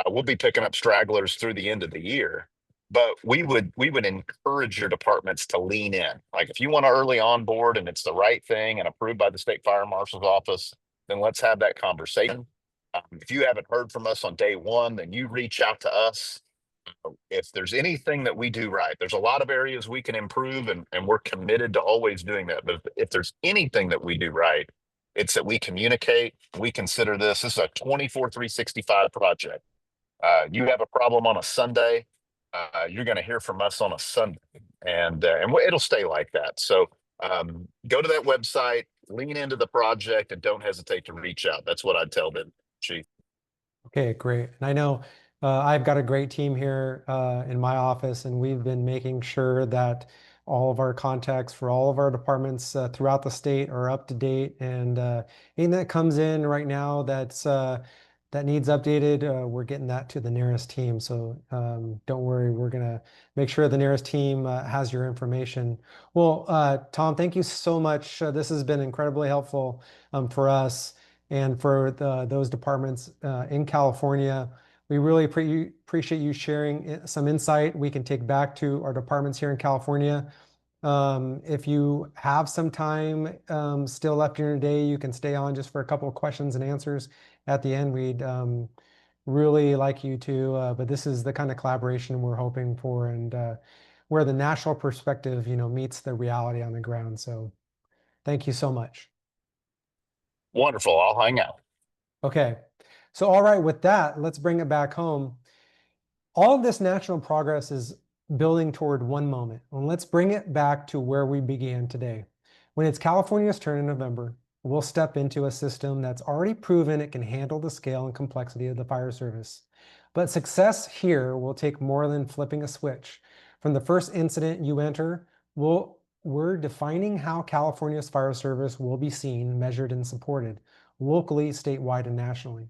We'll be picking up stragglers through the end of the year, but we would encourage your departments to lean in. Like if you want to early onboard and it's the right thing and approved by the state fire marshal's office, then let's have that conversation. If you haven't heard from us on day one, then you reach out to us. If there's anything that we do right, there's a lot of areas we can improve and we're committed to always doing that. But if there's anything that we do right, it's that we communicate. We consider this is a 24/365 project. You have a problem on a Sunday, you're going to hear from us on a Sunday, and it'll stay like that. So go to that website, lean into the project, and don't hesitate to reach out. That's what I'd tell them, Chief. Okay, great. And I know I've got a great team here in my office, and we've been making sure that all of our contacts for all of our departments throughout the state are up to date. And anything that comes in right now that needs updated, we're getting that to the NERIS team. So don't worry, we're gonna make sure the NERIS team has your information. Well, Tom, thank you so much. This has been incredibly helpful for us and for those departments in California. We really appreciate you sharing some insight we can take back to our departments here in California. If you have some time still left in your day, you can stay on just for a couple of questions and answers at the end. We'd really like you to, but this is the kind of collaboration we're hoping for, and where the national perspective, meets the reality on the ground. So thank you so much. Wonderful. I'll hang out. Okay. So, all right, with that, let's bring it back home. All of this national progress is building toward one moment. And let's bring it back to where we began today. When it's California's turn in November, we'll step into a system that's already proven it can handle the scale and complexity of the fire service. But success here will take more than flipping a switch. From the first incident you enter, we're defining how California's fire service will be seen, measured, and supported locally, statewide, and nationally.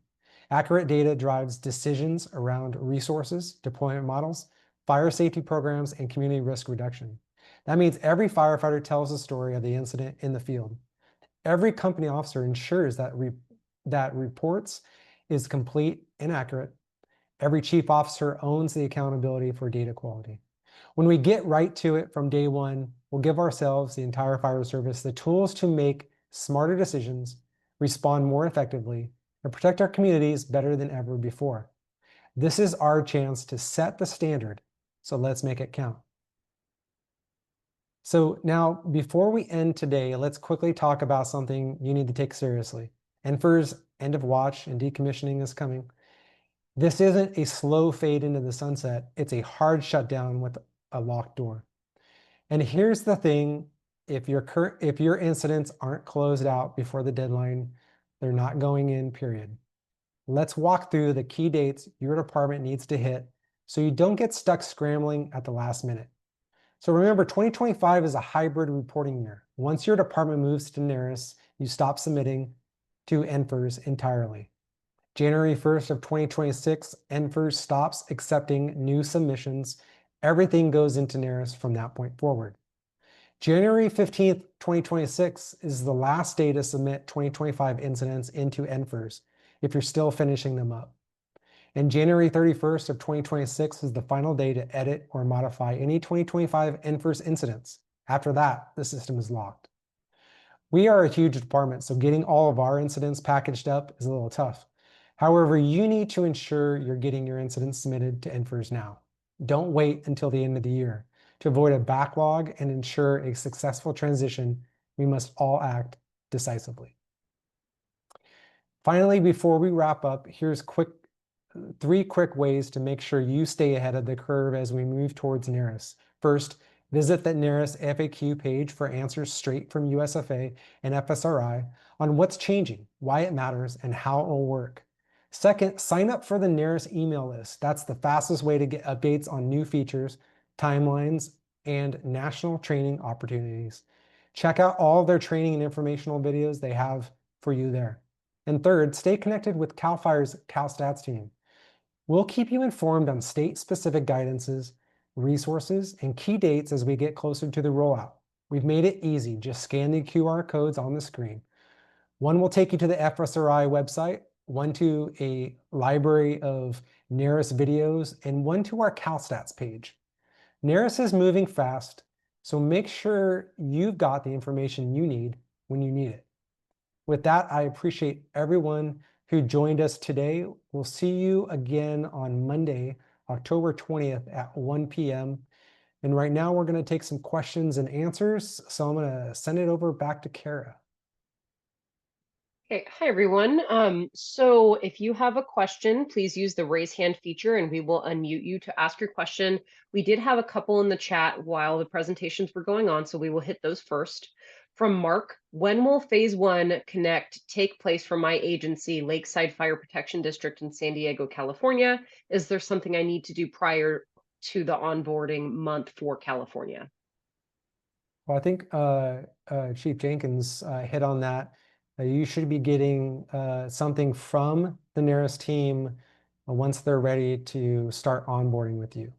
Accurate data drives decisions around resources, deployment models, fire safety programs, and community risk reduction. That means every firefighter tells the story of the incident in the field. Every company officer ensures that reports is complete and accurate. Every chief officer owns the accountability for data quality. When we get right to it from day one, we'll give ourselves, the entire fire service, the tools to make smarter decisions, respond more effectively, and protect our communities better than ever before. This is our chance to set the standard, so let's make it count. So now, before we end today, let's quickly talk about something you need to take seriously. NFIRS end of watch and decommissioning is coming. This isn't a slow fade into the sunset. It's a hard shutdown with a locked door. And here's the thing, if your incidents aren't closed out before the deadline, they're not going in, period. Let's walk through the key dates your department needs to hit so you don't get stuck scrambling at the last minute. So remember, 2025 is a hybrid reporting year. Once your department moves to NERIS, you stop submitting to NFIRS entirely. January 1st of 2026, NFIRS stops accepting new submissions. Everything goes into NERIS from that point forward. January 15th, 2026 is the last day to submit 2025 incidents into NFIRS. if you're still finishing them up. And January 31st of 2026 is the final day to edit or modify any 2025 NFIRS incidents. After that, the system is locked. We are a huge department, so getting all of our incidents packaged up is a little tough. However, you need to ensure you're getting your incidents submitted to NFIRS now. Don't wait until the end of the year. To avoid a backlog and ensure a successful transition, we must all act decisively. Finally, before we wrap up, here's three quick ways to make sure you stay ahead of the curve as we move towards NERIS. First, visit the NERIS FAQ page for answers straight from USFA and FSRI on what's changing, why it matters, and how it will work. Second, sign up for the NERIS email list. That's the fastest way to get updates on new features, timelines, and national training opportunities. Check out all of their training and informational videos they have for you there. And third, stay connected with CAL FIRE's CalStats team. We'll keep you informed on state-specific guidances, resources, and key dates as we get closer to the rollout. We've made it easy. Just scan the QR codes on the screen. One will take you to the FSRI website, one to a library of NERIS videos, and one to our CalStats page. NERIS is moving fast, so make sure you've got the information you need when you need it. With that, I appreciate everyone who joined us today. We'll see you again on Monday, October 20th at 1 p.m. And right now we're going to take some questions and answers. So I'm going to send it over back to Kara. Okay, hi everyone. So if you have a question, please use the raise hand feature and we will unmute you to ask your question. We did have a couple in the chat while the presentations were going on, so we will hit those first. From Mark, when will phase 1 connect take place for my agency, Lakeside Fire Protection District in San Diego, California? Is there something I need to do prior to the onboarding month for California? Well, I think Chief Jenkins hit on that. You should be getting something from the NERIS team once they're ready to start onboarding with you.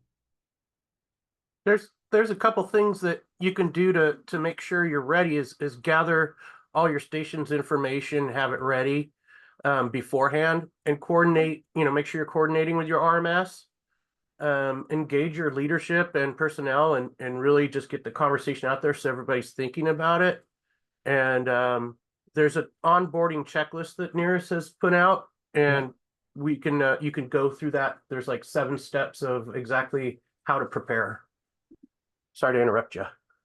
There's a couple things that you can do to make sure you're ready is gather all your station's information, have it ready beforehand, and coordinate, make sure you're coordinating with your RMS, engage your leadership and personnel and really just get the conversation out there so everybody's thinking about it. And there's an onboarding checklist that NERIS has put out, and we can you can go through that. There's like 7 steps of exactly how to prepare. Sorry to interrupt you.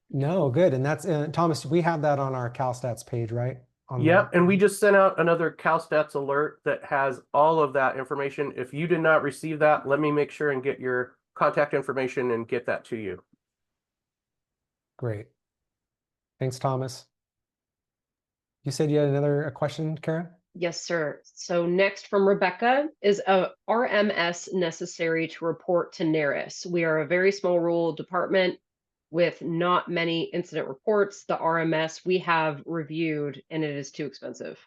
No, good. And that's Thomas, we have that on our CalStats page, right? Yep, and we just sent out another CalStats alert that has all of that information. If you did not receive that, let me make sure and get your contact information and get that to you. Great. Thanks, Thomas. You said you had another question, Kara? Yes, sir. So next from Rebecca, is a RMS necessary to report to NERIS? We are a very small rural department with not many incident reports. The RMS we have reviewed and it is too expensive.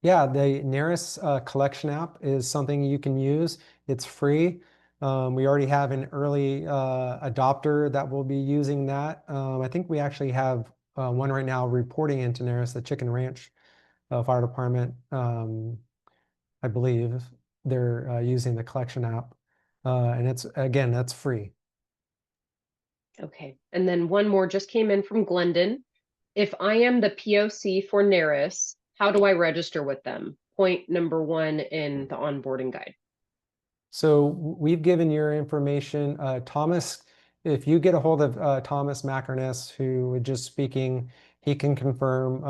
Yeah, the NERIS collection app is something you can use. It's free. We already have an early adopter that will be using that. I think we actually have one right now reporting into NERIS, the Chicken Ranch Fire Department. I believe they're using the collection app. And that's free. Okay, and then one more just came in from Glendon. If I am the POC for NERIS, how do I register with them? Point number 1 in the onboarding guide. So we've given your information, Thomas, if you get a hold of Thomas Mackerness, who was just speaking, he can confirm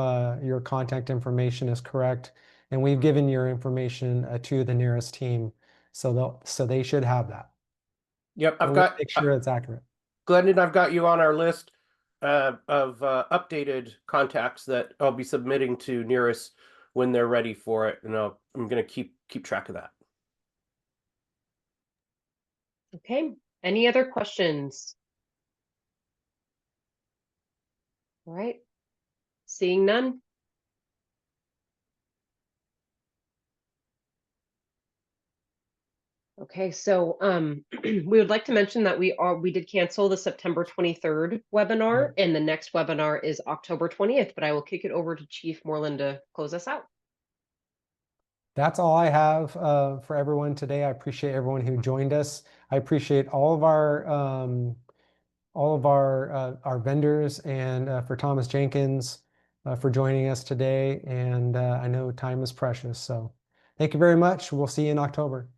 your contact information is correct. And we've given your information to the NERIS team. So they should have that. Yep, Make sure it's accurate. Glendon, I've got you on our list of updated contacts that I'll be submitting to NERIS when they're ready for it, and I'm going to keep track of that. Okay, any other questions? All right, seeing none. Okay, so we would like to mention that we did cancel the September 23rd webinar, and the next webinar is October 20th, but I will kick it over to Chief Morlan to close us out. That's all I have for everyone today. I appreciate everyone who joined us. I appreciate all of our vendors, and for Thomas Jenkins for joining us today. And I know time is precious, so thank you very much. We'll see you in October.